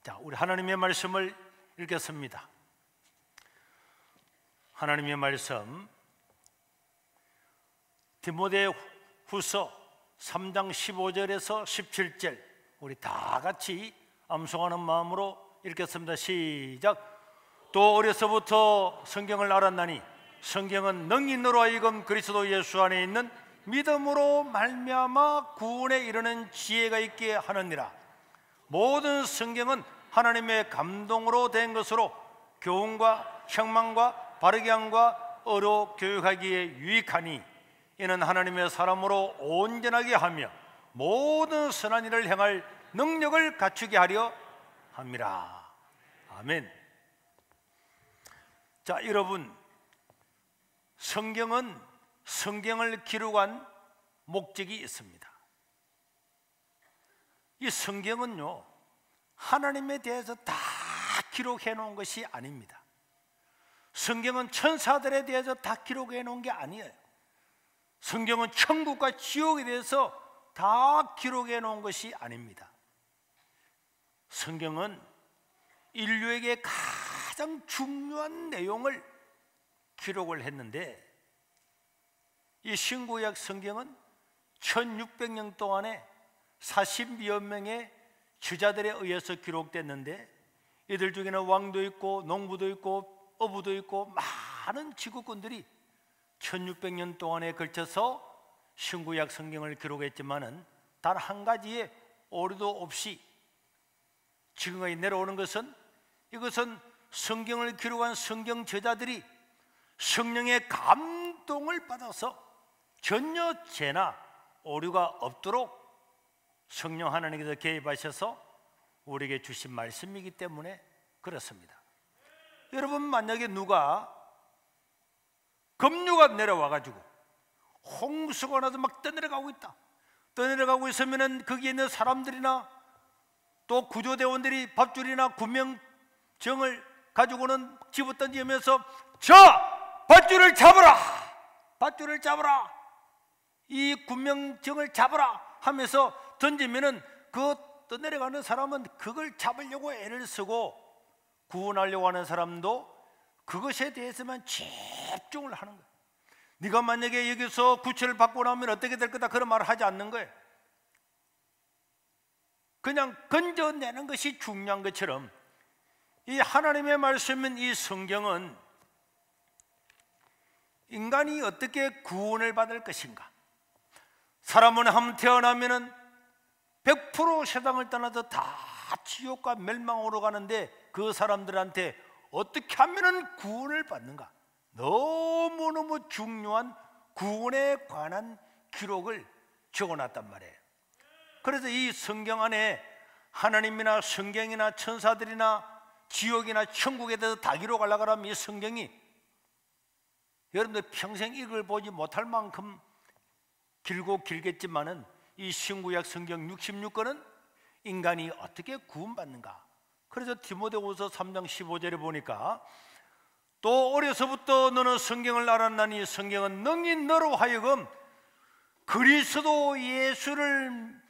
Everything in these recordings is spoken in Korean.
자, 우리 하나님의 말씀을 읽겠습니다. 하나님의 말씀 디모데후서 3장 15절에서 17절 우리 다 같이 암송하는 마음으로 읽겠습니다. 시작. 또 어려서부터 성경을 알았나니 성경은 능히 너로 하여금 그리스도 예수 안에 있는 믿음으로 말미암아 구원에 이르는 지혜가 있게 하느니라. 모든 성경은 하나님의 감동으로 된 것으로 교훈과 책망과 바르게 함과 어로 교육하기에 유익하니 이는 하나님의 사람으로 온전하게 하며 모든 선한 일을 행할 능력을 갖추게 하려 함이라. 아멘. 자, 여러분, 성경은 성경을 기록한 목적이 있습니다. 이 성경은요, 하나님에 대해서 다 기록해 놓은 것이 아닙니다. 성경은 천사들에 대해서 다 기록해 놓은 게 아니에요. 성경은 천국과 지옥에 대해서 다 기록해 놓은 것이 아닙니다. 성경은 인류에게 가장 중요한 내용을 기록을 했는데, 이 신구약 성경은 1600년 동안에 40여 명의 주자들에 의해서 기록됐는데, 이들 중에는 왕도 있고 농부도 있고 어부도 있고 많은 지구꾼들이 1600년 동안에 걸쳐서 신구약 성경을 기록했지만은 단 한 가지의 오류도 없이 지금까지 내려오는 것은, 이것은 성경을 기록한 성경 저자들이 성령의 감동을 받아서 전혀 죄나 오류가 없도록 성령 하나님께서 개입하셔서 우리에게 주신 말씀이기 때문에 그렇습니다. 여러분, 만약에 누가 급류가 내려와 가지고 홍수가 나서 막 떠내려가고 있다, 떠내려가고 있으면 거기에 있는 사람들이나 또 구조대원들이 밧줄이나 구명정을 가지고는 집어던지면서 저 밧줄을 잡아라, 밧줄을 잡아라, 이 구명정을 잡아라 하면서 던지면은 그 떠내려가는 사람은 그걸 잡으려고 애를 쓰고, 구원하려고 하는 사람도 그것에 대해서만 집중을 하는 거예요. 네가 만약에 여기서 구출을 받고 나면 어떻게 될 거다 그런 말을 하지 않는 거예요. 그냥 건져내는 것이 중요한 것처럼 이 하나님의 말씀인 이 성경은 인간이 어떻게 구원을 받을 것인가, 사람은 한번 태어나면은 100% 세상을 떠나서 다 지옥과 멸망으로 가는데 그 사람들한테 어떻게 하면 구원을 받는가, 너무너무 중요한 구원에 관한 기록을 적어놨단 말이에요. 그래서 이 성경 안에 하나님이나 성경이나 천사들이나 지옥이나 천국에 대해서 다 기록하려고 하면 이 성경이 여러분들 평생 이걸 보지 못할 만큼 길고 길겠지만은 이 신구약 성경 66권은 인간이 어떻게 구원받는가. 그래서 디모데후서 3장 15절에 보니까 또 어려서부터 너는 성경을 알았나니 성경은 능히 너로 하여금 그리스도 예수를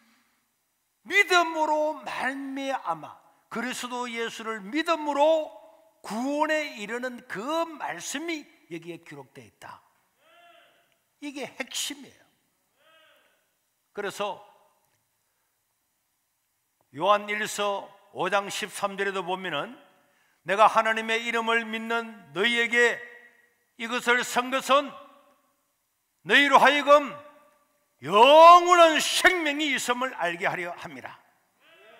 믿음으로 말미암아, 그리스도 예수를 믿음으로 구원에 이르는 그 말씀이 여기에 기록되어 있다. 이게 핵심이에요. 그래서 요한 1서 5장 13절에도 보면은 내가 하나님의 이름을 믿는 너희에게 이것을 쓴 것은 너희로 하여금 영원한 생명이 있음을 알게 하려 함이라.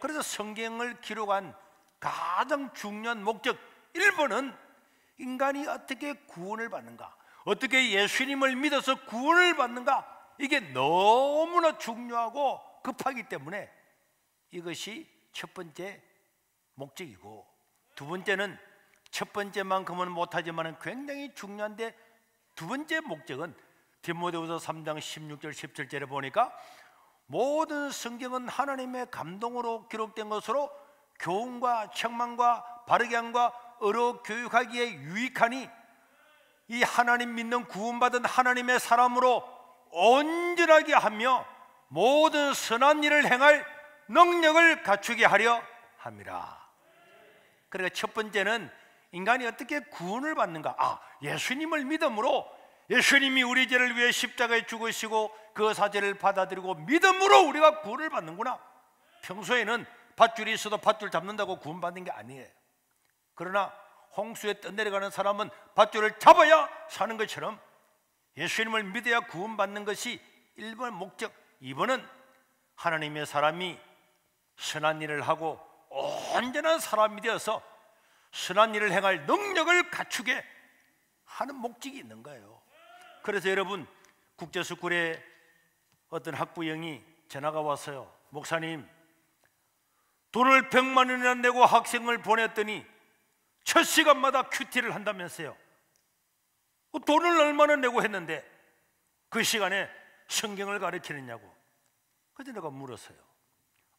그래서 성경을 기록한 가장 중요한 목적 1번은 인간이 어떻게 구원을 받는가, 어떻게 예수님을 믿어서 구원을 받는가, 이게 너무나 중요하고 급하기 때문에 이것이 첫 번째 목적이고, 두 번째는 첫 번째만큼은 못하지만 굉장히 중요한데 두 번째 목적은 디모데후서 3장 16절 17절에 보니까 모든 성경은 하나님의 감동으로 기록된 것으로 교훈과 책망과 바르게 함과 어로 교육하기에 유익하니 이 하나님 믿는 구원받은 하나님의 사람으로 온전하게 하며 모든 선한 일을 행할 능력을 갖추게 하려 함이라. 그러니까 첫 번째는 인간이 어떻게 구원을 받는가? 예수님을 믿음으로, 예수님이 우리 죄를 위해 십자가에 죽으시고 그 사죄를 받아들이고 믿음으로 우리가 구원을 받는구나. 평소에는 밧줄이 있어도 밧줄 잡는다고 구원받는 게 아니에요. 그러나 홍수에 떠내려가는 사람은 밧줄을 잡아야 사는 것처럼 예수님을 믿어야 구원받는 것이 1번 목적. 2번은 하나님의 사람이 선한 일을 하고 온전한 사람이 되어서 선한 일을 행할 능력을 갖추게 하는 목적이 있는 거예요. 그래서 여러분, 국제스쿨에 어떤 학부형이 전화가 왔어요. 목사님, 돈을 100만 원이나 내고 학생을 보냈더니 첫 시간마다 큐티를 한다면서요. 돈을 얼마나 내고 했는데 그 시간에 성경을 가르치느냐고. 그래서 내가 물었어요.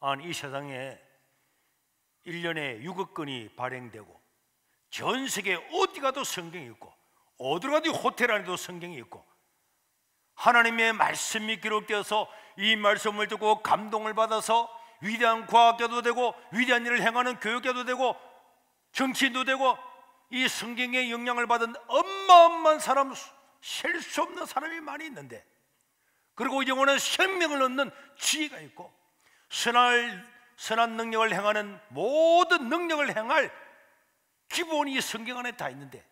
아니, 이 세상에 1년에 6억 건이 발행되고 전 세계 어디 가도 성경이 있고 어디 가도 호텔 안에도 성경이 있고 하나님의 말씀이 기록되어서 이 말씀을 듣고 감동을 받아서 위대한 과학자도 되고 위대한 일을 행하는 교육자도 되고 정치인도 되고 이 성경의 영향을 받은 어마어마한 사람, 셀 수 없는 사람이 많이 있는데, 그리고 영혼의 생명을 얻는 지혜가 있고 선한 능력을 행하는 모든 능력을 행할 기본이 이 성경 안에 다 있는데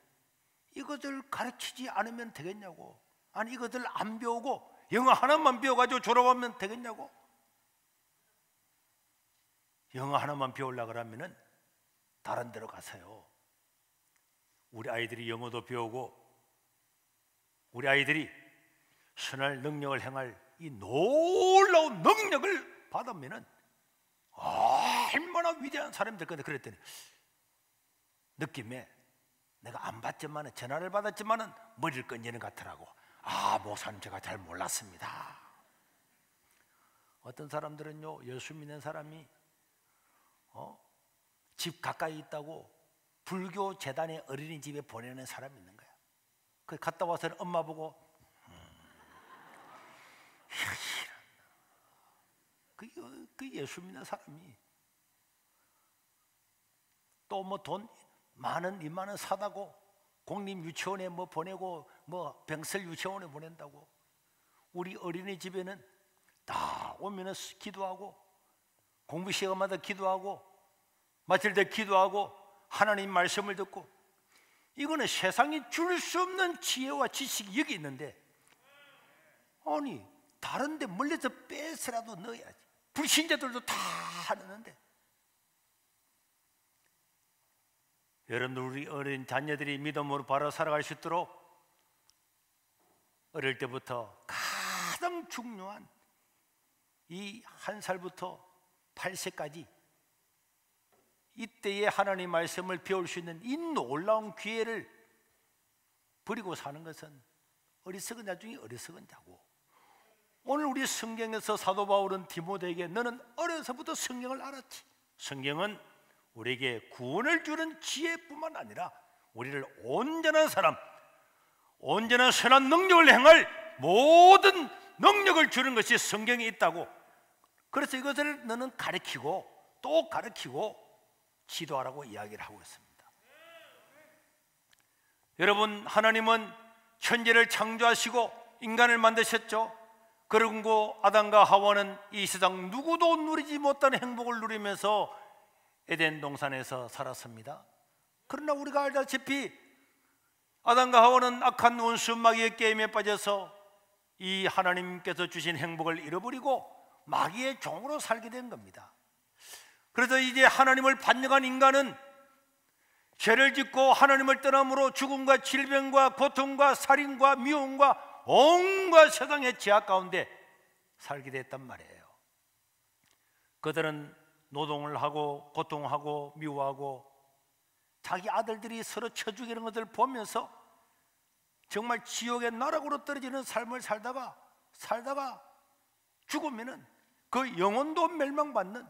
이것을 가르치지 않으면 되겠냐고. 아니, 이것을 안 배우고 영어 하나만 배워가지고 졸업하면 되겠냐고. 영어 하나만 배우려고 하면은 다른 데로 가세요. 우리 아이들이 영어도 배우고 우리 아이들이 선할 능력을 행할 이 놀라운 능력을 받으면은 얼마나 위대한 사람이 될 건데. 그랬더니 느낌에 내가 안 받지만은, 전화를 받았지만은 머리를 건지는 것 같더라고. 목사님, 제가 잘 몰랐습니다. 어떤 사람들은요, 예수 믿는 사람이 집 가까이 있다고 불교 재단의 어린이집에 보내는 사람이 있는 거야. 그 갔다 와서 엄마 보고 그 예수 믿는 사람이 또 뭐 돈 많은 2만 원 사다고 공립 유치원에 뭐 보내고 뭐 병설 유치원에 보낸다고. 우리 어린이집에는 다 오면은 기도하고 공부 시간마다 기도하고 마칠 때 기도하고 하나님 말씀을 듣고, 이거는 세상이 줄 수 없는 지혜와 지식이 여기 있는데, 아니 다른데 멀리서 빼서라도 넣어야지. 불신자들도 다 넣는데. 여러분들, 우리 어린 자녀들이 믿음으로 바로 살아갈 수 있도록 어릴 때부터 가장 중요한 이 1살부터 8세까지 이때에 하나님 말씀을 배울 수 있는 이 놀라운 기회를 버리고 사는 것은 어리석은 자 중에 어리석은 자고, 오늘 우리 성경에서 사도 바울은 디모데에게 너는 어려서부터 성경을 알았지. 성경은 우리에게 구원을 주는 지혜뿐만 아니라 우리를 온전한 사람, 온전한 선한 능력을 행할 모든 능력을 주는 것이 성경에 있다고. 그래서 이것을 너는 가르치고 또 가르치고 지도하라고 이야기를 하고 있습니다. 여러분, 하나님은 천지를 창조하시고 인간을 만드셨죠. 그리고 아담과 하와는 이 세상 누구도 누리지 못하는 행복을 누리면서 에덴 동산에서 살았습니다. 그러나 우리가 알다시피 아담과 하와는 악한 원수 마귀의 게임에 빠져서 이 하나님께서 주신 행복을 잃어버리고 마귀의 종으로 살게 된 겁니다. 그래서 이제 하나님을 반역한 인간은 죄를 짓고 하나님을 떠남으로 죽음과 질병과 고통과 살인과 미움과 온갖 세상의 죄악 가운데 살게 됐단 말이에요. 그들은 노동을 하고 고통하고 미워하고 자기 아들들이 서로 쳐 죽이는 것을 보면서 정말 지옥의 나락으로 떨어지는 삶을 살다가 죽으면은 그 영혼도 멸망받는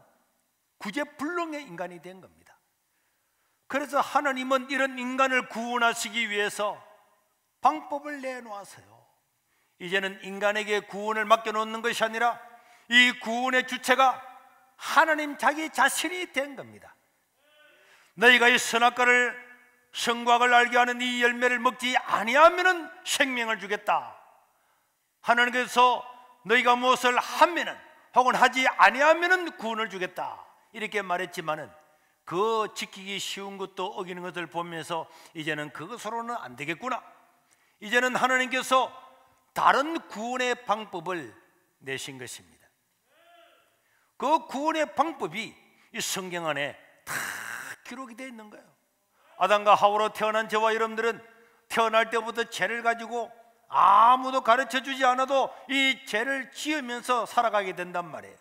구제불능의 인간이 된 겁니다. 그래서 하나님은 이런 인간을 구원하시기 위해서 방법을 내놓았어요. 이제는 인간에게 구원을 맡겨놓는 것이 아니라 이 구원의 주체가 하나님 자기 자신이 된 겁니다. 너희가 이 선악과를 선과를 알게 하는 이 열매를 먹지 아니하면은 생명을 주겠다. 하나님께서 너희가 무엇을 하면은 혹은 하지 아니하면은 구원을 주겠다 이렇게 말했지만은 그 지키기 쉬운 것도 어기는 것을 보면서 이제는 그것으로는 안 되겠구나. 이제는 하나님께서 다른 구원의 방법을 내신 것입니다. 그 구원의 방법이 이 성경 안에 다 기록이 되어 있는 거예요. 아담과 하와로 태어난 저와 여러분들은 태어날 때부터 죄를 가지고 아무도 가르쳐 주지 않아도 이 죄를 지으면서 살아가게 된단 말이에요.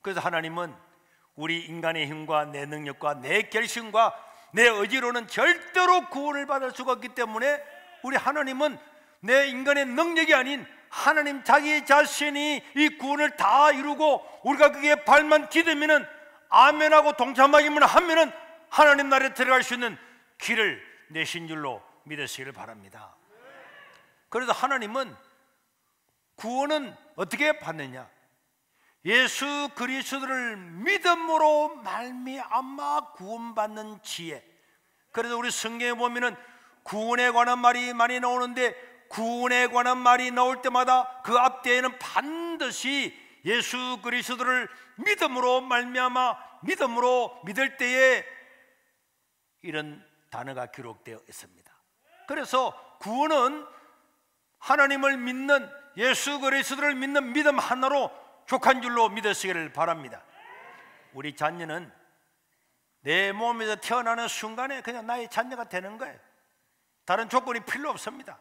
그래서 하나님은 우리 인간의 힘과 내 능력과 내 결심과 내 의지로는 절대로 구원을 받을 수가 없기 때문에 우리 하나님은 내 인간의 능력이 아닌 하나님 자기 자신이 이 구원을 다 이루고 우리가 그게 발만 디디면은 아멘하고 동참하기만 하면은 하나님 나라에 들어갈 수 있는 길을 내신 줄로 믿으시기를 바랍니다. 그래서 하나님은 구원은 어떻게 받느냐? 예수 그리스도를 믿음으로 말미암아 구원받는 지혜. 그래서 우리 성경에 보면은 구원에 관한 말이 많이 나오는데 구원에 관한 말이 나올 때마다 그 앞뒤에는 반드시 예수 그리스도를 믿음으로 말미암아 믿음으로 믿을 때에 이런 단어가 기록되어 있습니다. 그래서 구원은 하나님을 믿는 예수 그리스도를 믿는 믿음 하나로 족한 줄로 믿으시기를 바랍니다. 우리 자녀는 내 몸에서 태어나는 순간에 그냥 나의 자녀가 되는 거예요. 다른 조건이 필요 없습니다.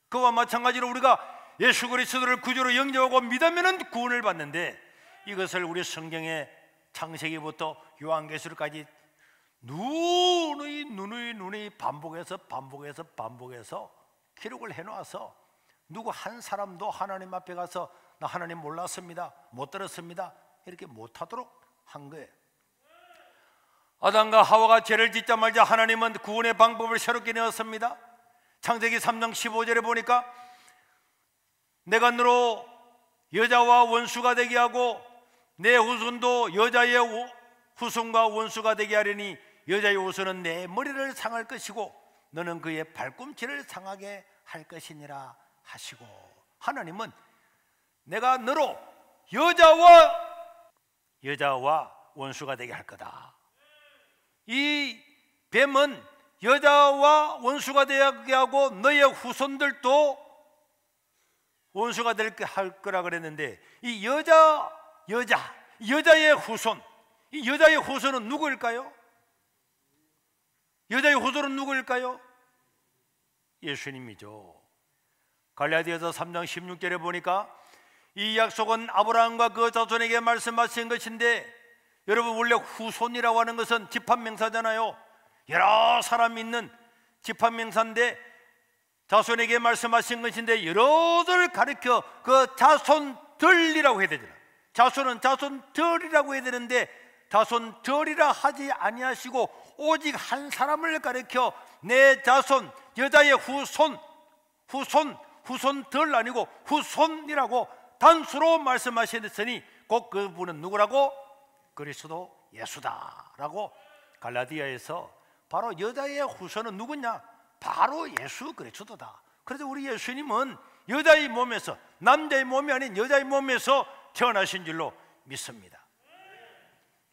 그와 마찬가지로 우리가 예수 그리스도를 구주로 영접하고 믿으면 구원을 받는데 이것을 우리 성경의 창세기부터 요한계시록까지 누누이 반복해서 기록을 해놓아서 누구 한 사람도 하나님 앞에 가서 나 하나님 몰랐습니다, 못 들었습니다 이렇게 못하도록 한 거예요. 아담과 하와가 죄를 짓자마자 하나님은 구원의 방법을 새롭게 내었습니다. 창세기 3장 15절에 보니까 내가 너로 여자와 원수가 되게 하고 내 후손도 여자의 후손과 원수가 되게 하려니 여자의 후손은 내 머리를 상할 것이고 너는 그의 발꿈치를 상하게 할 것이니라 하시고, 하나님은 내가 너로 여자와 원수가 되게 할 거다. 이 뱀은 여자와 원수가 되게 하고 너의 후손들도 원수가 할 거라 그랬는데 이 여자의 후손, 이 여자의 후손은 누구일까요? 여자의 후손은 누구일까요? 예수님이죠. 갈라디아서 3장 16절에 보니까 이 약속은 아브라함과 그 자손에게 말씀하신 것인데, 여러분 원래 후손이라고 하는 것은 집합명사잖아요. 여러 사람이 있는 집합명사인데 자손에게 말씀하신 것인데 여러들 가르쳐 그 자손들이라고 해야 되잖아요. 자손은 자손들이라고 해야 되는데 자손들이라 하지 아니하시고 오직 한 사람을 가르쳐 내 자손, 여자의 후손들 아니고 후손이라고 단수로 말씀하셨으니 꼭 그분은 누구라고? 그리스도 예수다라고 갈라디아에서 바로 여자의 후손은 누구냐? 바로 예수 그리스도다. 그래서 우리 예수님은 여자의 몸에서, 남자의 몸이 아닌 여자의 몸에서 태어나신 줄로 믿습니다.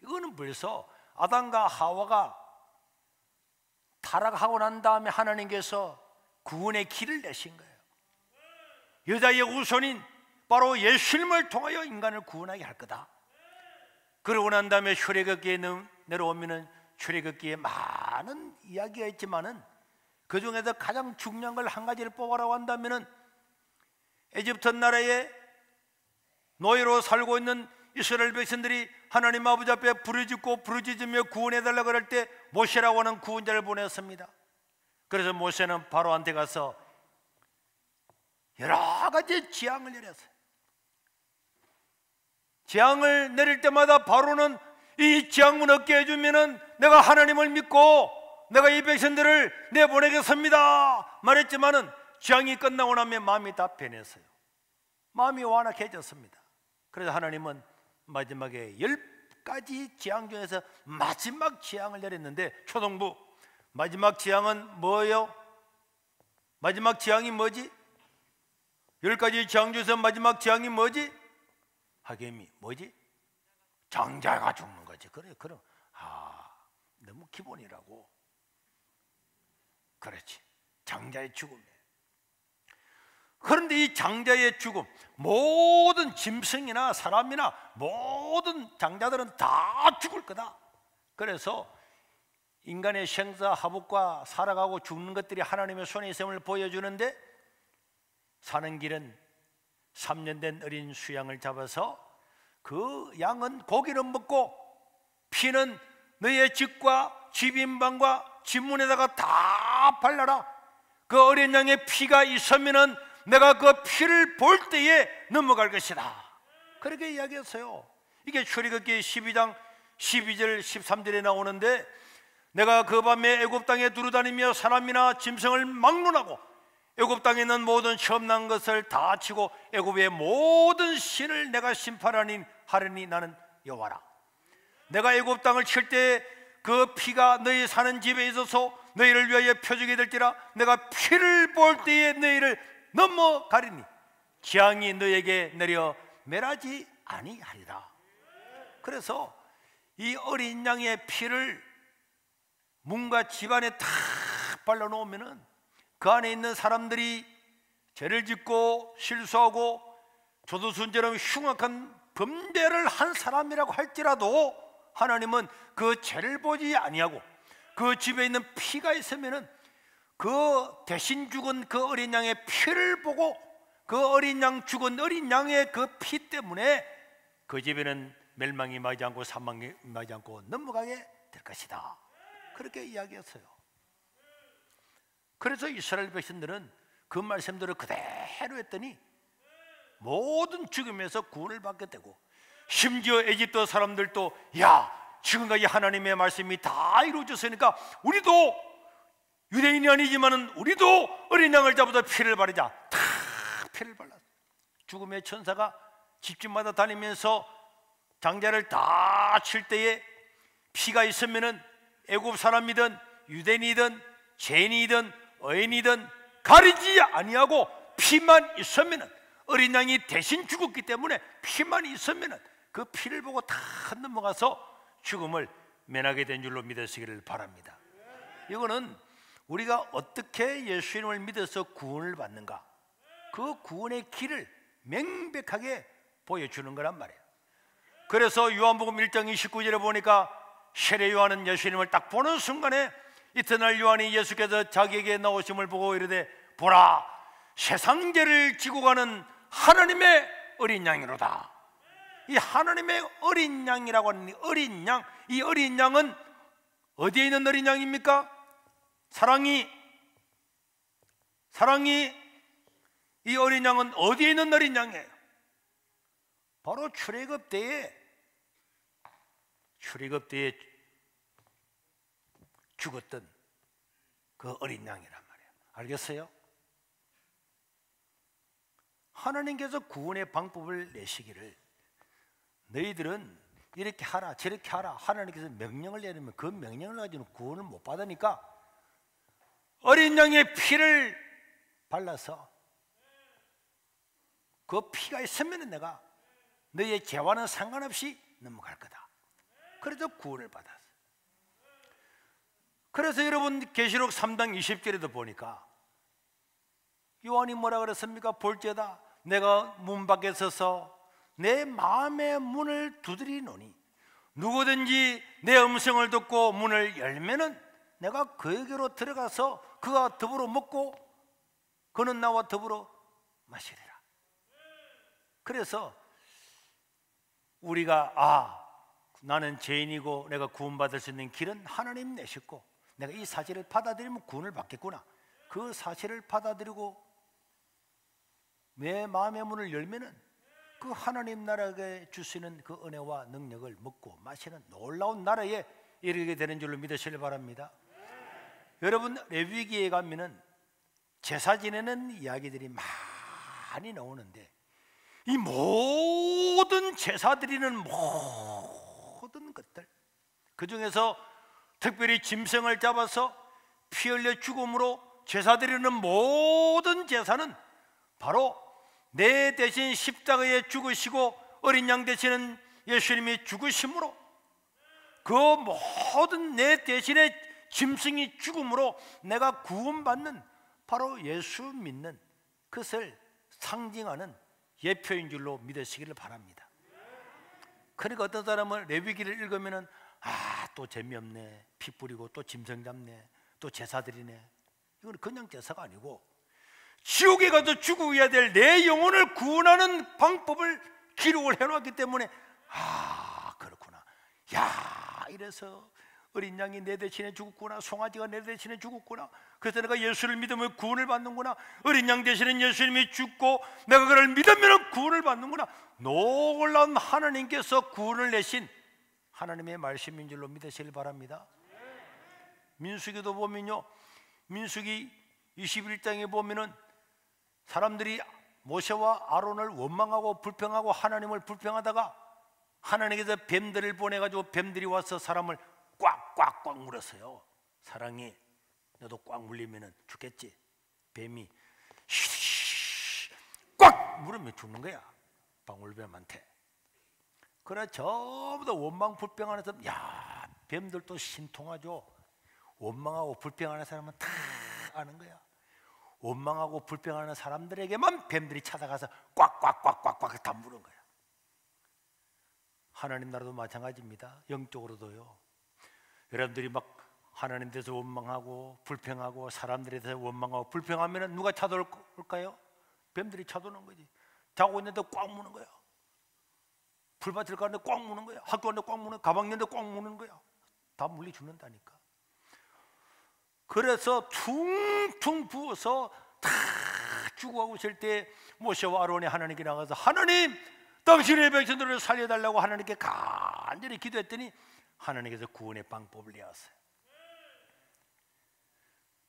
이거는 벌써 아담과 하와가 타락하고 난 다음에 하나님께서 구원의 길을 내신 거예요. 여자의 후손인 바로 예수님을 통하여 인간을 구원하게 할 거다. 그러고 난 다음에 출애굽기에 내려오면은 출애굽기에 많은 이야기가 있지만은 그 중에서 가장 중요한 걸 한 가지를 뽑아라고 한다면은 에집트 나라에 노예로 살고 있는 이스라엘 백성들이 하나님 아버지 앞에 부르짖으며 구원해달라고 할 때 모세라고 하는 구원자를 보냈습니다. 그래서 모세는 바로한테 가서 여러 가지 재앙을 내렸어요. 재앙을 내릴 때마다 바로는 이 재앙을 얻게 해주면은 내가 하나님을 믿고 내가 이 백성들을 내보내겠습니다 말했지만은 재앙이 끝나고 나면 마음이 다 변했어요. 마음이 완악해졌습니다. 그래서 하나님은 마지막에 10 10가지 재앙 중에서 마지막 재앙을 내렸는데, 초동부 마지막 재앙은 뭐예요? 마지막 재앙이 뭐지? 10가지 재앙 중에서 마지막 재앙이 뭐지? 하겜이 뭐지? 장자가 죽는 거지. 그래, 그럼 너무 기본이라고. 그렇지, 장자의 죽음이에요. 그런데 이 장자의 죽음, 모든 짐승이나 사람이나 모든 장자들은 다 죽을 거다. 그래서 인간의 생사화복과 살아가고 죽는 것들이 하나님의 손에 있음을 보여주는데, 사는 길은 3년 된 어린 수양을 잡아서 그 양은 고기를 먹고 피는 너의 집과 집인방과 집문에다가 다 발라라. 그 어린 양의 피가 있으면은 내가 그 피를 볼 때에 넘어갈 것이다. 그렇게 이야기했어요. 이게 출애굽기 12장 12절 13절에 나오는데, 내가 그 밤에 애굽 땅에 두루다니며 사람이나 짐승을 막론하고 애굽 땅에 있는 모든 시험난 것을 다 치고 애굽의 모든 신을 내가 심판하니 하려니 나는 여호와라. 내가 애굽 땅을 칠 때 그 피가 너희 사는 집에 있어서 너희를 위하여 표적이 될지라. 내가 피를 볼 때에 너희를 넘어가리니 재앙이 너에게 내려 멸하지 아니하리라. 그래서 이 어린 양의 피를 문과 집안에 탁 발라놓으면은 그 안에 있는 사람들이 죄를 짓고 실수하고 조두순처럼 흉악한 범죄를 한 사람이라고 할지라도 하나님은 그 죄를 보지 아니하고 그 집에 있는 피가 있으면은 그 대신 죽은 그 어린 양의 피를 보고 그 어린 양 죽은 어린 양의 그 피 때문에 그 집에는 멸망이 임하지 않고 사망이 임하지 않고 넘어가게 될 것이다. 그렇게 이야기했어요. 그래서 이스라엘 백성들은 그 말씀대로 그대로 했더니 모든 죽음에서 구원을 받게 되고, 심지어 에집트 사람들도 야, 지금까지 하나님의 말씀이 다 이루어졌으니까 우리도 유대인이 아니지만은 우리도 어린 양을 잡아서 피를 바르자. 다 피를 발랐어. 죽음의 천사가 집집마다 다니면서 장자를 다 칠 때에 피가 있으면은 애굽 사람이든 유대인이든 죄인이든 어인이든 가리지 아니하고 피만 있으면은, 어린 양이 대신 죽었기 때문에 피만 있으면은 그 피를 보고 다 넘어가서 죽음을 면하게 된 줄로 믿으시기를 바랍니다. 이거는 우리가 어떻게 예수님을 믿어서 구원을 받는가, 그 구원의 길을 명백하게 보여주는 거란 말이에요. 그래서 요한복음 1장 29절에 보니까 세례 요한은 예수님을 딱 보는 순간에 이튿날 요한이 예수께서 자기에게 나오심을 보고 이르되 보라, 세상 죄를 지고 가는 하나님의 어린 양이로다. 이 하나님의 어린 양이라고 하는 어린 양, 이 어린 양은 어디에 있는 어린 양입니까? 사랑이 이 어린 양은 어디에 있는 어린 양이에요? 바로 출애굽 때에 죽었던 그 어린 양이란 말이에요. 알겠어요? 하나님께서 구원의 방법을 내시기를, 너희들은 이렇게 하라 저렇게 하라 하나님께서 명령을 내리면 그 명령을 가지고는 구원을 못 받으니까 어린 양의 피를 발라서 그 피가 있으면 내가 너희의 죄와는 상관없이 넘어갈 거다. 그래서 구원을 받았어요. 그래서 여러분 계시록 3장 20절에도 보니까 요한이 뭐라 그랬습니까? 볼지어다 내가 문 밖에 서서 내 마음의 문을 두드리노니 누구든지 내 음성을 듣고 문을 열면은 내가 그에게로 들어가서 그가 더불어 먹고 그는 나와 더불어 마시리라. 그래서 우리가 나는 죄인이고 내가 구원받을 수 있는 길은 하나님 내셨고 내가 이 사실을 받아들이면 구원을 받겠구나. 그 사실을 받아들이고 내 마음의 문을 열면은 그 하나님 나라에 주시는 그 은혜와 능력을 먹고 마시는 놀라운 나라에 이르게 되는 줄로 믿으시길 바랍니다. 여러분 레위기에 가면은 제사 지내는 이야기들이 많이 나오는데 이 모든 제사 드리는 모든 그 중에서 특별히 짐승을 잡아서 피 흘려 죽음으로 제사드리는 모든 제사는 바로 내 대신 십자가에 죽으시고 어린 양 되시는 예수님이 죽으심으로, 그 모든 내 대신에 짐승이 죽음으로 내가 구원받는 바로 예수 믿는 그것을 상징하는 예표인 줄로 믿으시기를 바랍니다. 그러니까 어떤 사람은 레위기를 읽으면은 또 재미없네, 피 뿌리고 또 짐승 잡네, 또 제사드리네. 이건 그냥 제사가 아니고 지옥에 가서 죽어야 될 내 영혼을 구원하는 방법을 기록을 해놓았기 때문에 그렇구나, 야 이래서 어린 양이 내 대신에 죽었구나, 송아지가 내 대신에 죽었구나, 그래서 내가 예수를 믿으면 구원을 받는구나, 어린 양 대신에 예수님이 죽고 내가 그를 믿으면 구원을 받는구나. 놀라운 하나님께서 구원을 내신 하나님의 말씀인 줄로 믿으시길 바랍니다. 민수기도 보면요, 민수기 21장에 보면은 사람들이 모세와 아론을 원망하고 불평하고 하나님을 불평하다가 하나님께서 뱀들을 보내가지고 뱀들이 와서 사람을 꽉꽉꽉 물었어요. 사랑이 너도 꽉 물리면 죽겠지. 뱀이 꽉 물으면 죽는 거야, 방울뱀한테. 그러나 전부 다 원망 불평하는 사람, 야 뱀들도 신통하죠. 원망하고 불평하는 사람은 다 아는 거야. 원망하고 불평하는 사람들에게만 뱀들이 찾아가서 꽉꽉꽉꽉꽉 다 물은 거야. 하나님 나라도 마찬가지입니다. 영적으로도요. 여러분들이 막 하나님 대해서 원망하고 불평하고 사람들에 대해서 원망하고 불평하면 누가 찾아올까요? 뱀들이 찾아오는 거지. 자고 있는데 꽉 무는 거야. 불밭을 가는데 꽉 무는 거야. 학교 가는데 꽉 무는 거야. 가방 있는데 꽉 무는 거야. 다 물리 죽는다니까. 그래서 퉁퉁 부어서 다 죽어가고 있을 때 모세와 아론이 하나님께 나가서 하나님, 당신의 백성들을 살려달라고 하나님께 간절히 기도했더니 하나님께서 구원의 방법을 내었어요.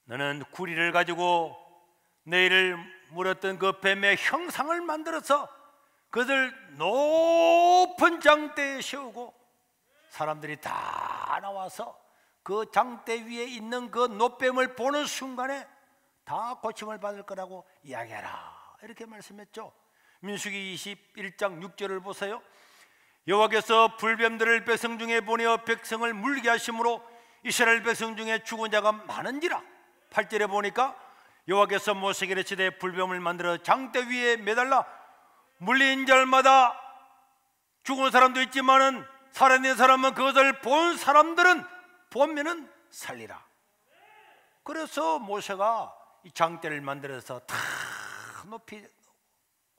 너는 구리를 가지고 너희를 물었던 그 뱀의 형상을 만들어서 그것을 높은 장대에 세우고 사람들이 다 나와서 그 장대 위에 있는 그 노뱀을 보는 순간에 다 고침을 받을 거라고 이야기해라, 이렇게 말씀했죠. 민수기 21장 6절을 보세요. 여호와께서 불뱀들을 백성 중에 보내어 백성을 물게 하심으로 이스라엘 백성 중에 죽은 자가 많은지라. 8절에 보니까 여호와께서 모세에게 이르시되 불뱀을 만들어 장대 위에 매달라 물린 자마다 죽은 사람도 있지만은 살아있는 사람은 그것을 본 사람들은 보면은 살리라. 그래서 모세가 이 장대를 만들어서 다 높이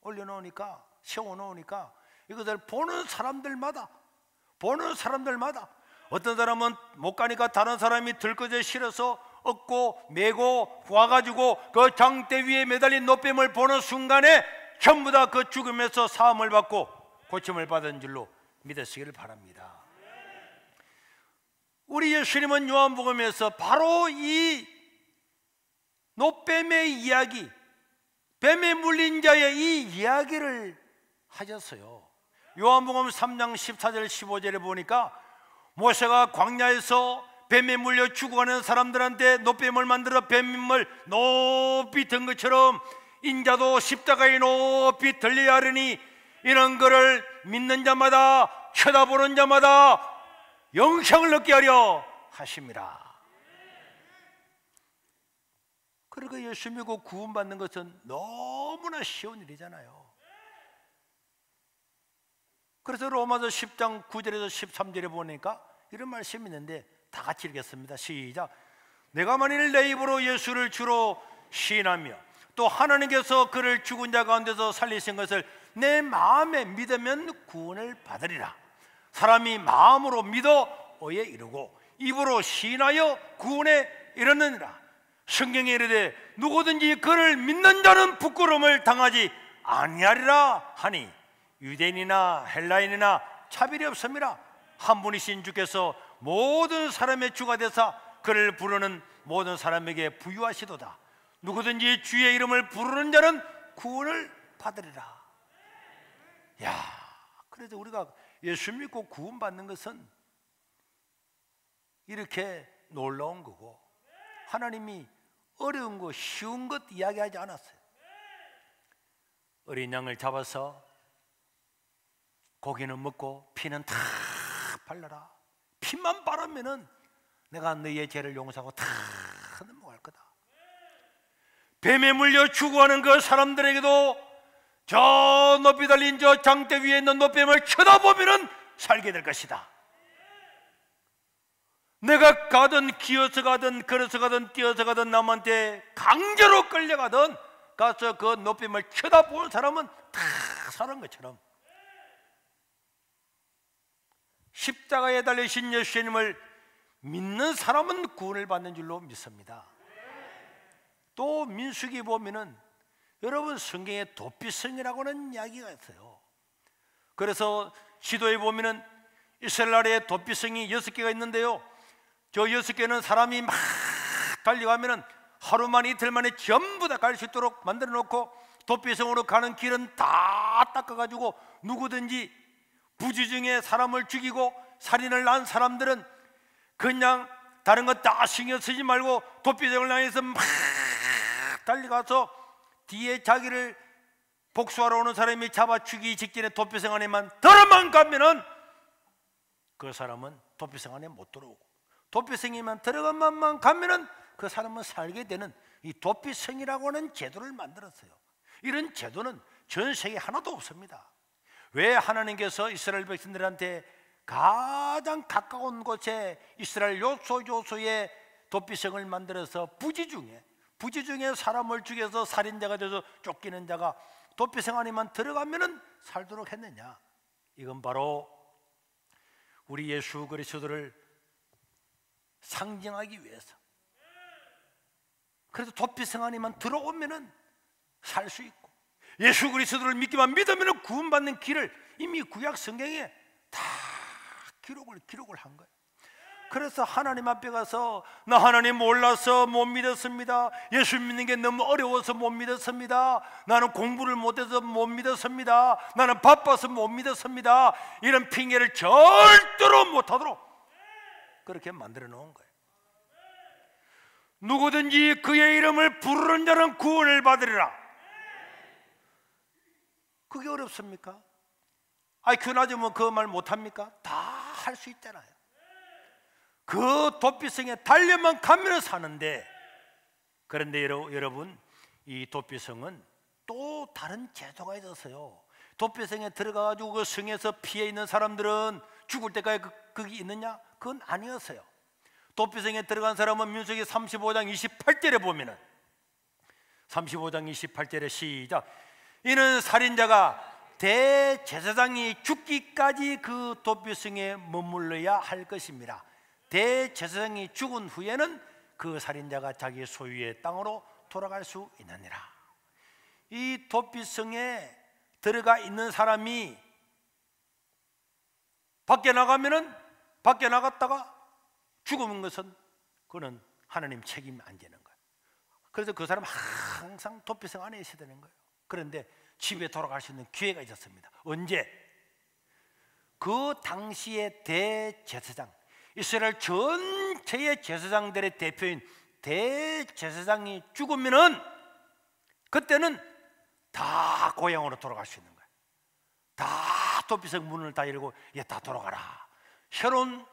올려놓으니까, 세워놓으니까 이것을 보는 사람들마다 어떤 사람은 못 가니까 다른 사람이 들것에 실어서 얻고 메고 와가지고 그 장대 위에 매달린 노뱀을 보는 순간에 전부 다 그 죽음에서 사함을 받고 고침을 받은 줄로 믿으시기를 바랍니다. 우리 예수님은 요한복음에서 바로 이 노뱀의 이야기, 뱀에 물린 자의 이 이야기를 하셨어요. 요한복음 3장 14절 15절에 보니까 모세가 광야에서 뱀에 물려 죽어가는 사람들한테 노뱀을 만들어 뱀을 높이 든 것처럼 인자도 십자가에 높이 들려야 하리니 이런 거를 믿는 자마다 쳐다보는 자마다 영생을 얻게 하려 하심이라. 그러니까 예수 믿고 구원받는 것은 너무나 쉬운 일이잖아요. 그래서 로마서 10장 9절에서 13절에 보니까 이런 말씀이 있는데 다 같이 읽겠습니다. 시작. 내가 만일 내 입으로 예수를 주로 시인하며 또 하나님께서 그를 죽은 자 가운데서 살리신 것을 내 마음에 믿으면 구원을 받으리라. 사람이 마음으로 믿어 의에 이르고 입으로 시인하여 구원에 이르느니라. 성경에 이르되 누구든지 그를 믿는 자는 부끄러움을 당하지 아니하리라 하니 유대인이나 헬라인이나 차별이 없음이라. 한 분이신 주께서 모든 사람의 주가 되사 그를 부르는 모든 사람에게 부유하시도다. 누구든지 주의 이름을 부르는 자는 구원을 받으리라. 야, 그래서 우리가 예수 믿고 구원받는 것은 이렇게 놀라운 거고, 하나님이 어려운 거 쉬운 것 이야기하지 않았어요. 어린 양을 잡아서 고기는 먹고 피는 다 발라라. 피만 바르면은 내가 너희의 죄를 용서하고 다 넘어갈 거다. 뱀에 물려 죽어가는 그 사람들에게도 저 높이 달린 저 장대 위에 있는 노뱀을 쳐다보면은 살게 될 것이다. 내가 가든 기어서 가든 걸어서 가든 뛰어서 가든 남한테 강제로 끌려가든 가서 그 노뱀을 쳐다보는 사람은 다 사는 것처럼 십자가에 달리신 예수님을 믿는 사람은 구원을 받는 줄로 믿습니다. 또 민수기 보면은 여러분 성경에 도피성이라고는 이야기가 있어요. 그래서 지도에 보면은 이스라엘 나라에 도피성이 6개가 있는데요, 저 6개는 사람이 막 달려가면은 하루 만에 이틀 만에 전부 다 갈 수 있도록 만들어 놓고, 도피성으로 가는 길은 다 닦아가지고 누구든지 부지 중에 사람을 죽이고 살인을 난 사람들은 그냥 다른 것 다 신경 쓰지 말고 도피성을 향해서 막 달려가서 뒤에 자기를 복수하러 오는 사람이 잡아 죽이기 직전에 도피성 안에만 들어만 가면은 그 사람은 도피성 안에 못 들어오고, 도피성에만 들어가만 가면은 그 사람은 살게 되는 이 도피성이라고 하는 제도를 만들었어요. 이런 제도는 전 세계에 하나도 없습니다. 왜 하나님께서 이스라엘 백성들한테 가장 가까운 곳에 이스라엘 요소에 도피성을 만들어서 부지 중에 사람을 죽여서 살인자가 돼서 쫓기는 자가 도피성 안에만 들어가면은 살도록 했느냐? 이건 바로 우리 예수 그리스도를 상징하기 위해서. 그래서 도피성 안에만 들어오면은 살 수 있고, 예수 그리스도를 믿기만 믿으면은 구원받는 길을 이미 구약 성경에 다 기록을 한 거예요. 그래서 하나님 앞에 가서 나 하나님 몰라서 못 믿었습니다. 예수 믿는 게 너무 어려워서 못 믿었습니다. 나는 공부를 못해서 못 믿었습니다. 나는 바빠서 못 믿었습니다. 이런 핑계를 절대로 못하도록 그렇게 만들어 놓은 거예요. 누구든지 그의 이름을 부르는 자는 구원을 받으리라. 그게 어렵습니까? IQ 낮으면 그 말 못합니까? 다 할 수 있잖아요. 그 도피성에 달려만 가면 사는데, 그런데 여러분, 이 도피성은 또 다른 제도가 있었어요. 도피성에 들어가가지고 그 성에서 피해 있는 사람들은 죽을 때까지 거기 있느냐? 그건 아니었어요. 도피성에 들어간 사람은 민수기 35장 28절에 보면은 35장 28절에 시작. 이는 살인자가 대제사장이 죽기까지 그 도피성에 머물러야 할 것입니다. 대제사장이 죽은 후에는 그 살인자가 자기 소유의 땅으로 돌아갈 수 있느니라. 이 도피성에 들어가 있는 사람이 밖에 나가면은 밖에 나갔다가 죽은 것은 그는 하나님 책임이 안 지는 거예요. 그래서 그 사람은 항상 도피성 안에 있어야 되는 거예요. 그런데 집에 돌아갈 수 있는 기회가 있었습니다. 언제? 그 당시의 대제사장, 이스라엘 전체의 제사장들의 대표인 대제사장이 죽으면은 그때는 다 고향으로 돌아갈 수 있는 거예요. 다 도피성 문을 다 열고 다 돌아가라. 새로운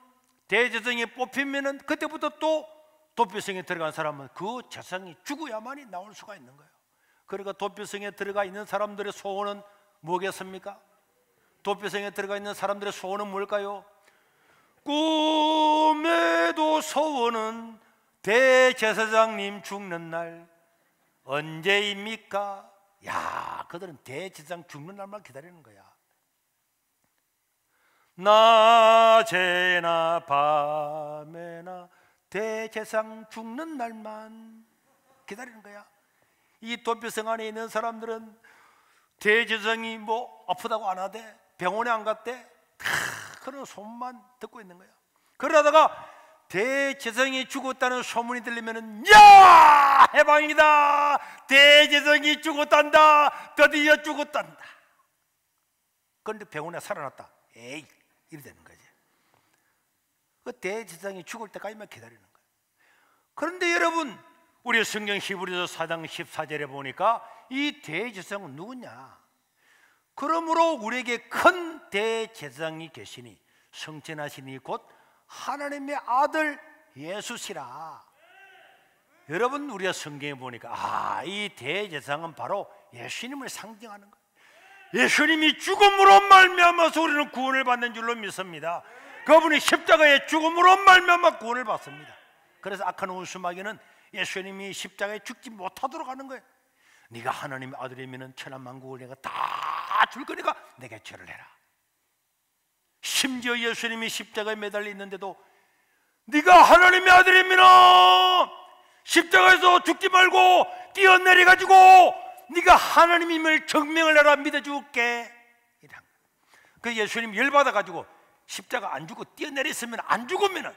대제사장이 뽑히면은 그때부터 또 도피성에 들어간 사람은 그 제사장이 죽어야만이 나올 수가 있는 거예요. 그러니까 도피성에 들어가 있는 사람들의 소원은 뭐겠습니까? 도피성에 들어가 있는 사람들의 소원은 뭘까요? 꿈에도 소원은 대제사장님 죽는 날 언제입니까? 야, 그들은 대제사장 죽는 날만 기다리는 거야. 낮에나 밤에나 대제사장 죽는 날만 기다리는 거야. 이 도피성 안에 있는 사람들은 대제사장이 뭐 아프다고 안 하대, 병원에 안 갔대, 그런 소문만 듣고 있는 거야. 그러다가 대제사장이 죽었다는 소문이 들리면은 야, 해방이다, 대제사장이 죽었단다, 드디어 죽었단다. 그런데 병원에 살아났다, 에이, 이래 되는 거지. 그 대제사장이 죽을 때까지만 기다리는 거예요. 그런데 여러분, 우리 성경 히브리서 4장 14절에 보니까 이 대제사장은 누구냐? 그러므로 우리에게 큰 대제사장이 계시니 성전하시니 곧 하나님의 아들 예수시라. 여러분, 우리가 성경에 보니까 이 대제사장은 바로 예수님을 상징하는 거예요. 예수님이 죽음으로 말미암아서 우리는 구원을 받는 줄로 믿습니다. 그분이 십자가의 죽음으로 말미암아 구원을 받습니다. 그래서 악한 원수마귀는 예수님이 십자가에 죽지 못하도록 하는 거예요. 네가 하나님의 아들이면 천한 만국을 내가 다 줄 거니까 내게 절을 해라. 심지어 예수님이 십자가에 매달려 있는데도 네가 하나님의 아들이면 십자가에서 죽지 말고 뛰어내려가지고 네가 하나님임을 증명을 해라, 믿어줄게. 그 예수님 열받아가지고 십자가 안 죽고 뛰어내렸으면 안 죽으면은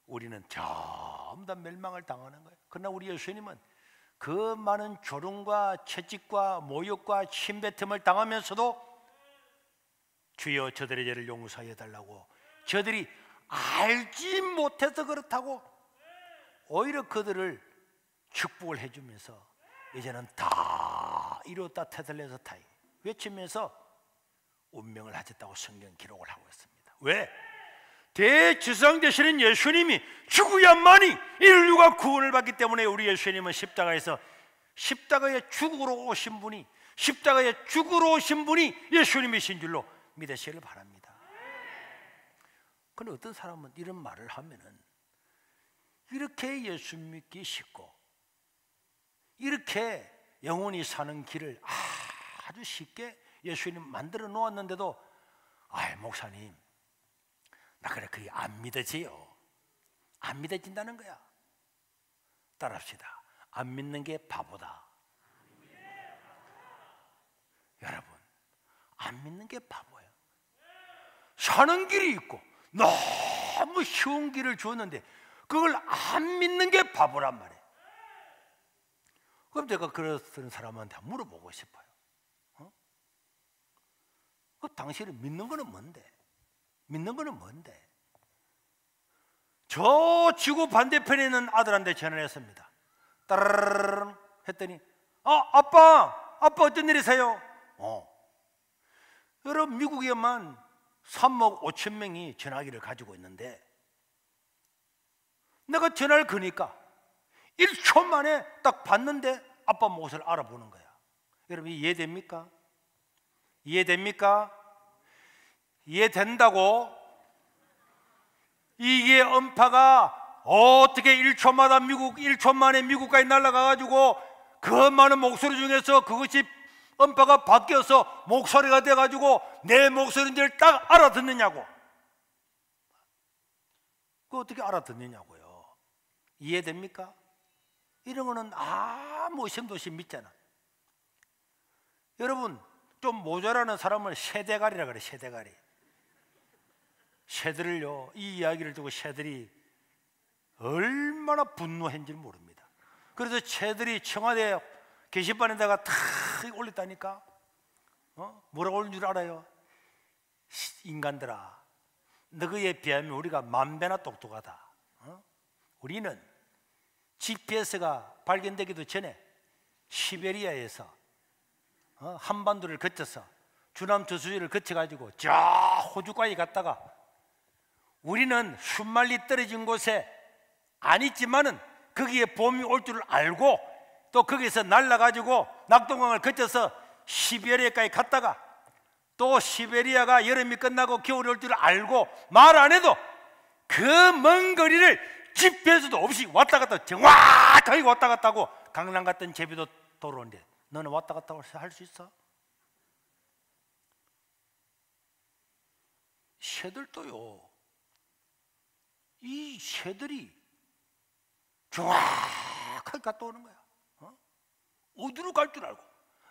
우리는 전부 다 멸망을 당하는 거예요. 그러나 우리 예수님은 그 많은 조롱과 채찍과 모욕과 침뱉음을 당하면서도 주여 저들의 죄를 용서해 달라고, 저들이 알지 못해서 그렇다고 오히려 그들을 축복을 해주면서 이제는 다 이루었다 테들레서 타이 외치면서 운명을 하셨다고 성경 기록을 하고 있습니다. 왜? 대제사장 되시는 예수님이 죽어야만이 인류가 구원을 받기 때문에 우리 예수님은 십자가에 죽으러 오신 분이 예수님이신 줄로 믿으시길 바랍니다. 그런데 어떤 사람은 이런 말을 하면은 이렇게 예수 믿기 쉽고 이렇게 영원히 사는 길을 아주 쉽게 예수님 만들어 놓았는데도 목사님, 나 그래 그게 안 믿어져요. 안 믿어진다는 거야. 따라합시다. 안 믿는 게 바보다. 여러분, 안 믿는 게 바보예요. 사는 길이 있고 너무 쉬운 길을 주었는데 그걸 안 믿는 게 바보란 말이에요. 그럼 제가 그런 사람한테 물어보고 싶어요. 당신이 믿는 거는 뭔데? 저 지구 반대편에 있는 아들한테 전화를 했습니다. 따르르르 했더니 아빠 어떤 일이세요? 여러분, 미국에만 3억 5천 명이 전화기를 가지고 있는데 내가 전화를 거니까 1초 만에 딱 받는데 아빠 목소리를 알아보는 거야. 여러분, 이해됩니까? 이해된다고? 이게 음파가 어떻게 1초 만에 미국까지 날아가가지고 그 많은 목소리 중에서 그것이 음파가 바뀌어서 목소리가 돼가지고 내 목소리인지를 딱 알아듣느냐고. 그거 어떻게 알아듣느냐고요. 이해됩니까? 이런 거는 아무 의심도 없이 믿잖아. 여러분, 좀 모자라는 사람을 새대가리라 그래. 새대가리. 새들을요, 이 이야기를 듣고 새들이 얼마나 분노했는지 모릅니다. 그래서 새들이 청와대 게시판에다가 탁 올렸다니까. 뭐라고 올린 줄 알아요? 인간들아, 너희에 비하면 우리가 만배나 똑똑하다. 우리는 GPS가 발견되기도 전에 시베리아에서 한반도를 거쳐서 주남 저수지를 거쳐가지고 저 호주까지 갔다가 우리는 순말리 떨어진 곳에 안 있지만은 거기에 봄이 올 줄을 알고 또 거기서 날라가지고 낙동강을 거쳐서 시베리아까지 갔다가 또 시베리아가 여름이 끝나고 겨울이 올 줄을 알고 말 안 해도 그 먼 거리를 GPS도 없이 왔다 갔다 정확하게 왔다 갔다 하고 강남 갔던 제비도 돌아오는데 너는 왔다 갔다 할 수 있어? 새들도요, 이 새들이 정확하게 갔다 오는 거야. 어디로 갈 줄 알고.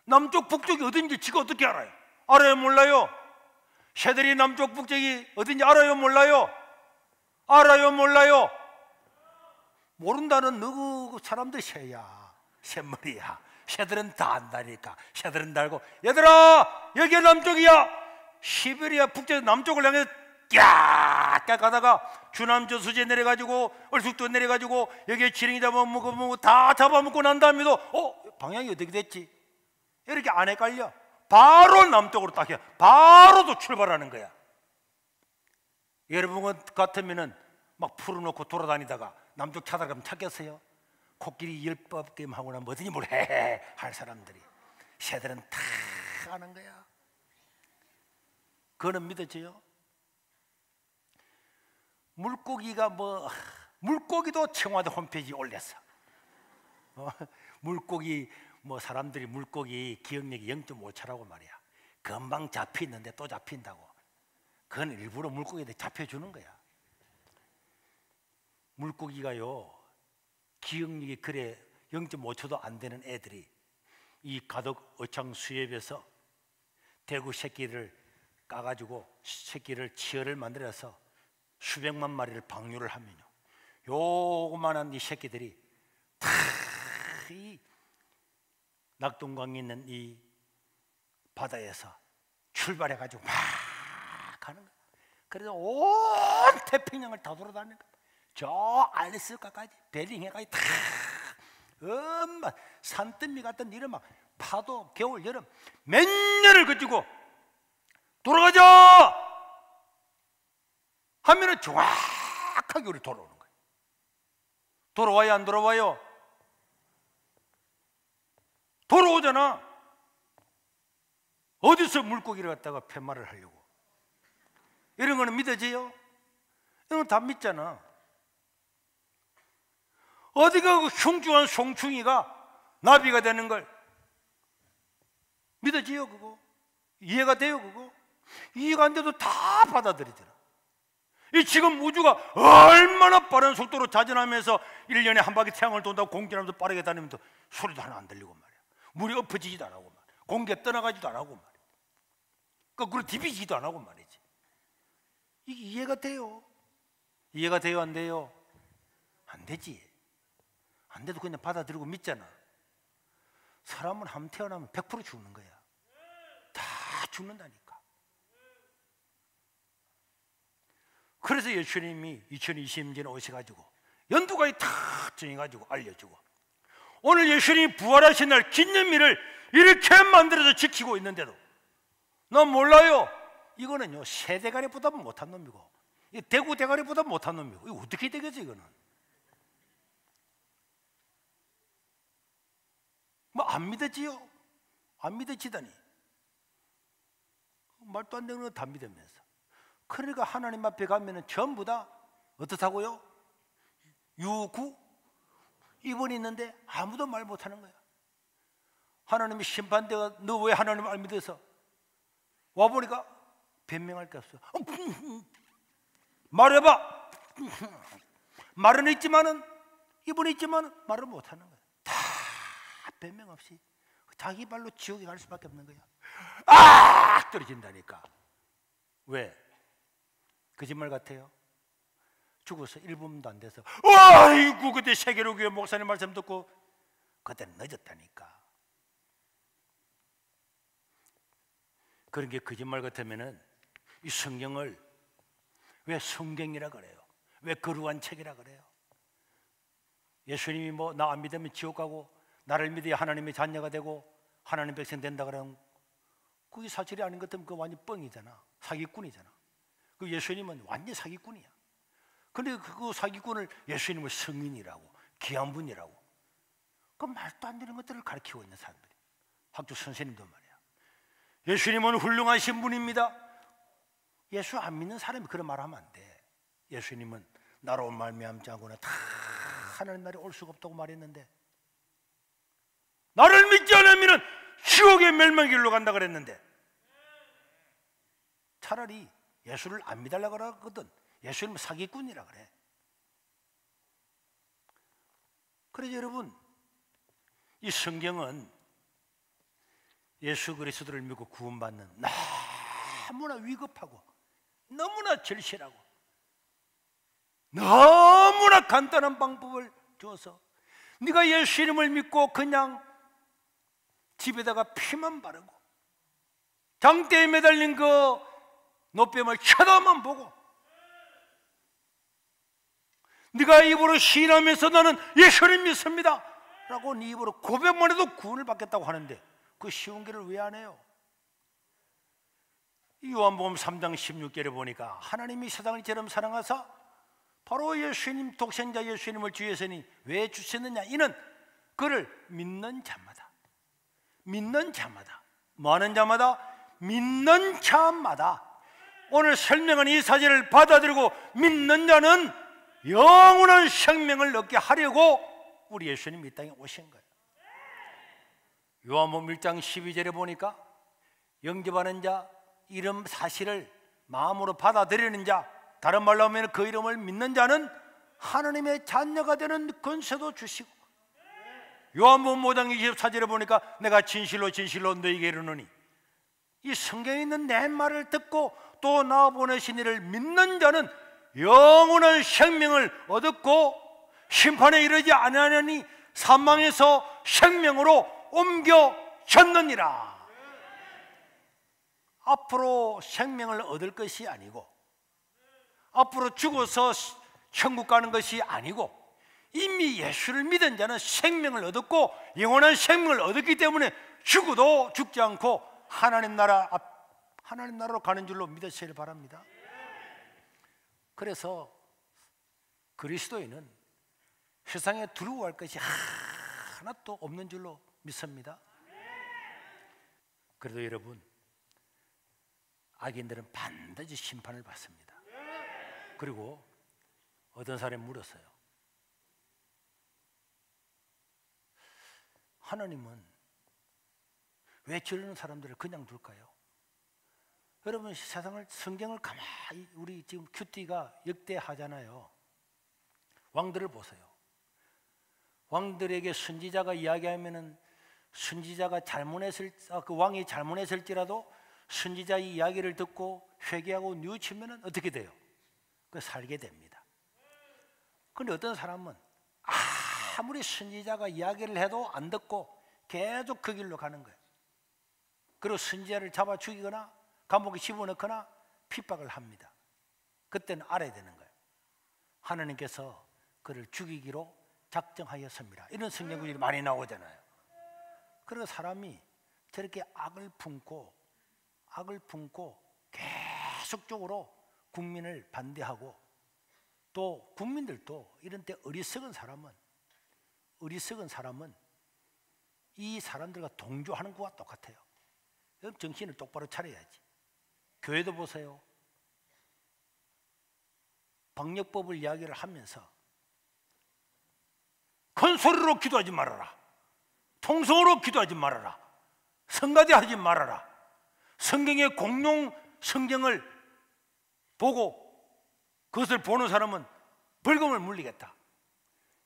남쪽 북쪽이 어딘지 지가 어떻게 알아요? 알아요, 몰라요? 새들이 남쪽 북쪽이 어딘지 알아요, 몰라요? 알아요, 몰라요? 모른다는 너 사람들 새야, 새머리야. 새들은 다 안다니까. 새들은 다 알고, 얘들아 여기 남쪽이야. 시베리아 북쪽 남쪽을 향해 깍 가다가 주남 저수지에 내려가지고 얼숙도 내려가지고 여기에 지렁이 잡아먹고 다 잡아먹고 난 다음에도 방향이 어떻게 됐지? 이렇게 안 헷갈려. 바로 남쪽으로 딱 해. 바로 또 출발하는 거야. 여러분 같으면은 막 풀어놓고 돌아다니다가 남쪽 찾아가면 찾겠어요? 코끼리 10번 하고 나면 뭐든지 뭘 해 할 사람들이, 새들은 다 아는 거야. 그거는 믿어져요? 물고기가 물고기도 청와대 홈페이지에 올렸어. 물고기 사람들이 물고기 기억력이 0.5차라고 말이야. 금방 잡히는데 또 잡힌다고. 그건 일부러 물고기한테 잡혀주는 거야. 물고기가요, 기억력이 그래 0.5초도 안 되는 애들이 이 가덕 어창 수협에서 대구 새끼를 까가지고 새끼를 치어를 만들어서 수백만 마리를 방류를 하면요, 요만한 이 새끼들이 다 이 낙동강에 있는 이 바다에서 출발해가지고 막 가는 거야. 그래서 온 태평양을 다 돌아다니는 거야. 저 알래스카까지 베링해까지 다 엄마 산더미 같은 이런 막 파도 겨울 여름 몇 년을 거치고 돌아가자 하면은 정확하게 우리 돌아오는 거예요. 돌아와요, 안 돌아와요? 돌아오잖아. 어디서 물고기를 갖다가 팻말을 하려고? 이런 거는 믿어져요? 이런 건 다 믿잖아. 어디가 그 흉중한 송충이가 나비가 되는 걸 믿어져요? 그거 이해가 돼요? 그거 이해가 안 돼도 다 받아들이더라. 이 지금 우주가 얼마나 빠른 속도로 자전하면서 1년에 한 바퀴 태양을 돈다고 공기하면서 빠르게 다니면서 소리도 하나 안 들리고 말이야. 물이 엎어지지도 안 하고 말이야. 공기가 떠나가지도 안 하고 말이야. 거꾸로 디비지도 안 하고 말이지. 이게 이해가 돼요? 이해가 돼요? 안 돼요? 안 되지. 안 돼도 그냥 받아들이고 믿잖아. 사람은 한번 태어나면 100% 죽는 거야. 다 죽는다니까. 그래서 예수님이 2020년에 오셔가지고 연두가에 탁 정해가지고 알려주고, 오늘 예수님이 부활하신 날 기념일을 이렇게 만들어서 지키고 있는데도 난 몰라요. 이거는요 세대가리보다 못한 놈이고 대구 대가리보다 못한 놈이고, 이거 어떻게 되겠어? 이거는 안 믿어지요? 안 믿어지다니. 말도 안 되는 거 다 믿으면서. 그러니까 하나님 앞에 가면은 전부 다 어떻다고요? 유구 입원이 있는데 아무도 말 못하는 거야. 하나님이 심판대가 너 왜 하나님을 안 믿어서? 와보니까 변명할 게 없어. 말해봐. 말은 있지만은 입원이 있지만은 말을 못하는 거야. 다 변명 없이 자기 발로 지옥에 갈 수밖에 없는 거야. 떨어진다니까. 왜? 거짓말 같아요? 죽어서 1분도 안 돼서 아이고 그때 세계로교회 목사님 말씀 듣고 그때는 늦었다니까. 그런 게 거짓말 같으면은 이 성경을 왜 성경이라 그래요? 왜 거룩한 책이라 그래요? 예수님이 나 안 믿으면 지옥 가고 나를 믿어야 하나님의 자녀가 되고 하나님 백성 된다 그러면 그게 사실이 아닌 것 같으면 그거 완전 뻥이잖아. 사기꾼이잖아. 그 예수님은 완전 사기꾼이야. 근데 그 사기꾼을 예수님을 성인이라고 귀한 분이라고 그 말도 안 되는 것들을 가르치고 있는 사람들이. 학교 선생님도 말이야. 예수님은 훌륭하신 분입니다. 예수 안 믿는 사람이 그런 말 하면 안 돼. 예수님은 나로 말미암지 않고는 다 하나님 나라에 올 수가 없다고 말했는데, 나를 믿지 않으면 지옥의 멸망길로 간다 그랬는데, 차라리 예수를 안 믿으려고 그러거든. 예수님은 사기꾼이라 그래. 그래서 여러분, 이 성경은 예수 그리스도를 믿고 구원받는 너무나 위급하고 너무나 절실하고 너무나 간단한 방법을 줘서 네가 예수 이름을 믿고 그냥 집에다가 피만 바르고 장대에 매달린 그 노뱀을 쳐다만 보고 네가 입으로 시인하면서 나는 예수를 믿습니다 라고 네 입으로 고백만 해도 구원을 받겠다고 하는데 그 쉬운 길을 왜 안 해요? 요한복음 3장 16절에 보니까 하나님이 세상을 이처럼 사랑하사 바로 예수님 독생자 예수님을 주의 선이 왜 주셨느냐? 이는 그를 믿는 자마다 뭐 하는 자마다? 믿는 자마다. 오늘 설명한 이 사실을 받아들이고 믿는 자는 영원한 생명을 얻게 하려고 우리 예수님이 이 땅에 오신 거예요. 요한복음 1장 12절에 보니까 영접하는 자, 이름 사실을 마음으로 받아들이는 자, 다른 말로 하면 그 이름을 믿는 자는 하나님의 자녀가 되는 권세도 주시고, 요한복음 5장 24절에 보니까 내가 진실로 진실로 너희에게 이르노니, 이 성경에 있는 내 말을 듣고 또 나 보내신 이를 믿는 자는 영원한 생명을 얻었고 심판에 이르지 아니하니 사망에서 생명으로 옮겨졌느니라. 앞으로 생명을 얻을 것이 아니고, 앞으로 죽어서 천국 가는 것이 아니고, 이미 예수를 믿은 자는 생명을 얻었고 영원한 생명을 얻었기 때문에 죽어도 죽지 않고 하나님 나라로 가는 줄로 믿으시길 바랍니다. 그래서 그리스도인은 세상에 두려워할 것이 하나도 없는 줄로 믿습니다. 그래도 여러분, 악인들은 반드시 심판을 받습니다. 그리고 어떤 사람이 물었어요. 하나님은 왜 저러는 사람들을 그냥 둘까요? 여러분, 세상을, 성경을 가만히, 우리 지금 큐티가 역대하잖아요. 왕들을 보세요. 왕들에게 선지자가 이야기하면은 선지자가 그 왕이 잘못했을지라도 선지자의 이야기를 듣고 회개하고 뉘우치면은 어떻게 돼요? 그 살게 됩니다. 그런데 어떤 사람은 아무리 선지자가 이야기를 해도 안 듣고 계속 그 길로 가는 거예요. 그리고 선지자를 잡아 죽이거나 감옥에 집어넣거나 핍박을 합니다. 그때는 알아야 되는 거예요. 하나님께서 그를 죽이기로 작정하였습니다. 이런 성경 구절이 많이 나오잖아요. 그래서 사람이 저렇게 악을 품고 계속적으로 국민을 반대하고, 또 국민들도 이런 때 어리석은 사람은 이 사람들과 동조하는 것과 똑같아요. 그럼 정신을 똑바로 차려야지. 교회도 보세요. 방역법을 이야기를 하면서 큰 소리로 기도하지 말아라, 통성으로 기도하지 말아라, 성가대하지 말아라, 성경의 공용 성경을 보고 그것을 보는 사람은 벌금을 물리겠다.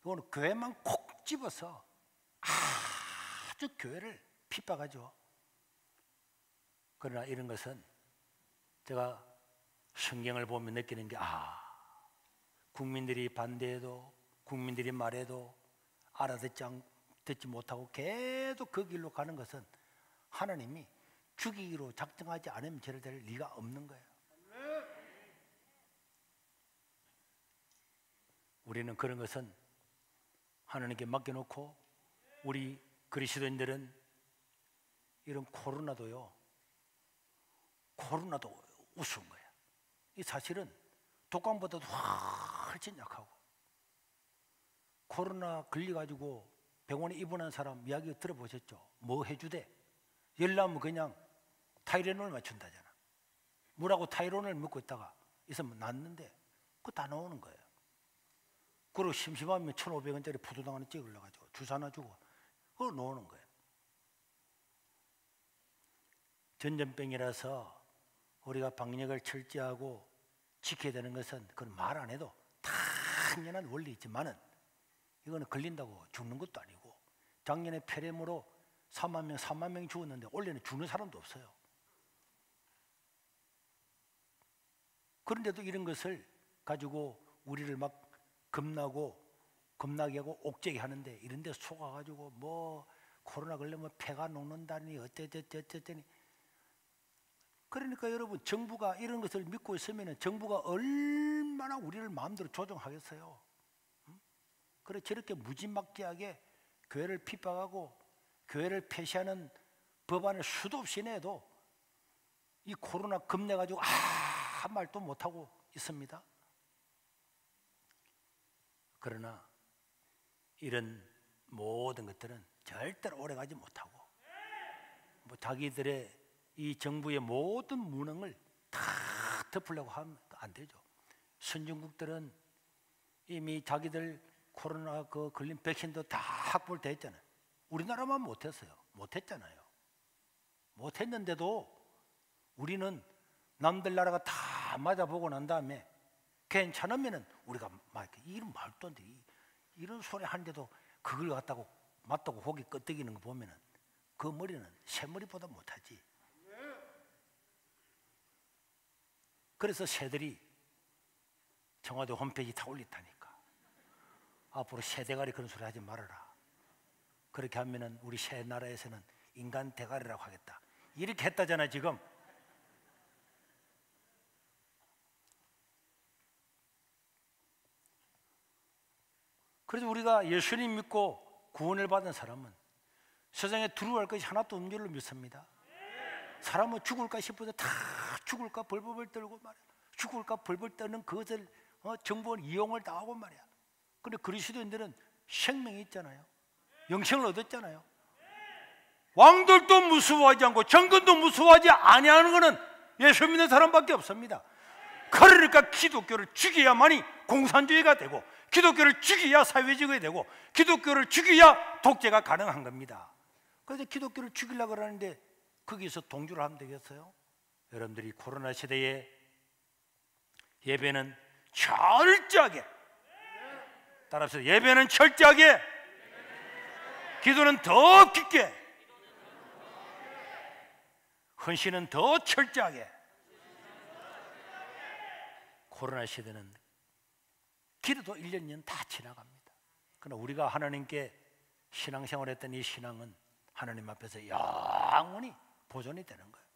이거는 교회만 콕 집어서 아주 교회를 핍박하죠. 그러나 이런 것은 제가 성경을 보면 느끼는 게, 국민들이 반대해도, 국민들이 말해도 듣지 못하고 계속 그 길로 가는 것은 하나님이 죽이기로 작정하지 않으면 저를 될 리가 없는 거예요. 우리는 그런 것은 하나님께 맡겨놓고, 우리 그리스도인들은 이런 코로나도 우스운 거예요. 이 사실은 독감보다도 훨씬 약하고, 코로나 걸려가지고 병원에 입원한 사람 이야기 들어보셨죠? 뭐 해주대? 열나면 그냥 타이레놀 맞춘다잖아. 물하고 타이레놀 먹고 있다가 있으면 낫는데 그거 다 나오는 거예요. 그리고 심심하면 1,500원짜리 포도당 하나 찍으려가지고 주사 하나 주고 그거 놓는 거예요. 전염병이라서 우리가 방역을 철저하고 지켜야 되는 것은 그건 말 안 해도 당연한 원리 있지만은, 이거는 걸린다고 죽는 것도 아니고, 작년에 폐렴으로 4만 명이 죽었는데 올해는 죽는 사람도 없어요. 그런데도 이런 것을 가지고 우리를 막 겁나게 하고 옥죄게 하는데, 이런 데 속아가지고 뭐 코로나 걸리면 폐가 녹는다니 어쩌니. 그러니까 여러분, 정부가 이런 것을 믿고 있으면 정부가 얼마나 우리를 마음대로 조정하겠어요. 그래 저렇게 무지막지하게 교회를 핍박하고 교회를 폐쇄하는 법안을 수도 없이 내도 이 코로나 겁내가지고 한 말도 못하고 있습니다. 그러나 이런 모든 것들은 절대로 오래가지 못하고 뭐 자기들의 이 정부의 모든 무능을 다 덮으려고 하면 안 되죠. 선진국들은 이미 자기들 코로나 걸린 백신도 다 확보를 돼 있잖아요. 우리나라만 못했어요. 못했잖아요. 못했는데도 우리는 남들 나라가 다 맞아보고 난 다음에 괜찮으면은 우리가 막 이런 말도 안 돼. 이런 소리 하는데도 그걸 갖다고 맞다고 고기 끄덕이는 거 보면은 그 머리는 새머리보다 못하지. 그래서 새들이 청와대 홈페이지 다 올렸다니까. 앞으로 새대가리 그런 소리 하지 말아라. 그렇게 하면은 우리 새 나라에서는 인간 대가리라고 하겠다. 이렇게 했다잖아 지금. 그래서 우리가 예수님 믿고 구원을 받은 사람은 세상에 두려워할 것이 하나도 없는 줄로 믿습니다. 사람은 죽을까 싶어서 다 죽을까 벌벌 떨고 말이야. 죽을까 벌벌 떠는 그것을 정부는 이용을 다 하고 말이야. 그런데 그리스도인들은 생명이 있잖아요. 영생을 얻었잖아요. 왕들도 무서워하지 않고 정권도 무서워하지 아니하는 것은 예수 믿는 사람밖에 없습니다. 그러니까 기독교를 죽여야만이 공산주의가 되고 기독교를 죽여야 사회주의가 되고 기독교를 죽여야 독재가 가능한 겁니다. 그래서 기독교를 죽이려고 그러는데 거기서 동조를 하면 되겠어요? 여러분들이 코로나 시대에 예배는 철저하게, 따라서 예배는 철저하게, 기도는 더 깊게, 헌신은 더 철저하게. 코로나 시대는 기도도 1년 2년 다 지나갑니다. 그러나 우리가 하나님께 신앙생활 했던 이 신앙은 하나님 앞에서 영원히 보존이 되는 거예요.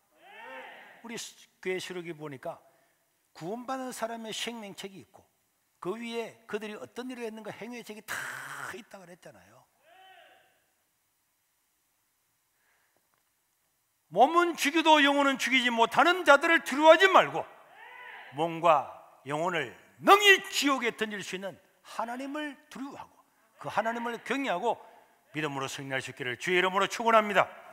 우리 교회 수록이 보니까 구원받은 사람의 생명책이 있고 그 위에 그들이 어떤 일을 했는가 행위의 책이 다 있다고 그랬잖아요. 몸은 죽여도 영혼은 죽이지 못하는 자들을 두려워하지 말고 몸과 영혼을 능히 지옥에 던질 수 있는 하나님을 두려워하고 그 하나님을 경외하고 믿음으로 승리할 수 있기를 주의 이름으로 축원합니다.